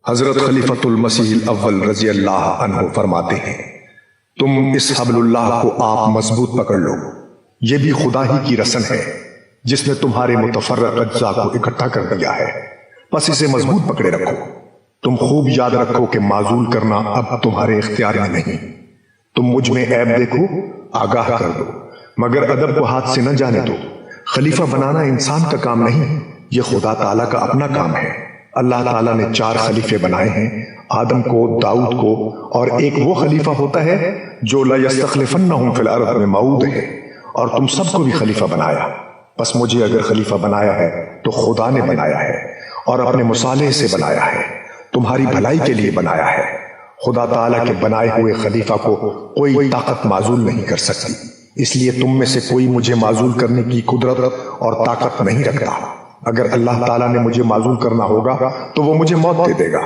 حضرت خلیفۃ المسیح الاول رضی اللہ عنہ فرماتے ہیں، تم اس حبل اللہ کو آپ مضبوط پکڑ لو، یہ بھی خدا ہی کی رسن ہے جس نے تمہارے متفرق اجزاء کو اکٹھا کر دیا ہے، پس اسے مضبوط پکڑے رکھو۔ تم خوب یاد رکھو کہ معزول کرنا اب تمہارے اختیار میں نہیں۔ تم مجھ میں عیب دیکھو، آگاہ کر دو، مگر ادب کو ہاتھ سے نہ جانے دو۔ خلیفہ بنانا انسان کا کام نہیں، یہ خدا تعالیٰ کا اپنا کام ہے۔ اللہ تعالیٰ نے 4 خلیفے بنائے ہیں، آدم کو، داؤد کو، اور ایک وہ خلیفہ ہوتا ہے جو لَيَسْتَخْلِفَنَّهُمْ فِي الْأَرْضِ میں موعود ہے، اور تم سب کو بھی خلیفہ بنایا۔ پس مجھے اگر خلیفہ بنایا ہے تو خدا نے بنایا ہے، اور اپنے مصالحے سے بنایا ہے، تمہاری بھلائی کے لیے بنایا ہے۔ خدا تعالیٰ کے بنائے ہوئے خلیفہ کو کوئی طاقت معزول نہیں کر سکتی، اس لیے تم میں سے کوئی مجھے معزول کرنے کی قدرت اور طاقت نہیں رکھتا۔ اگر اللہ تعالیٰ نے مجھے معزول کرنا ہوگا تو وہ مجھے موت دے دے گا۔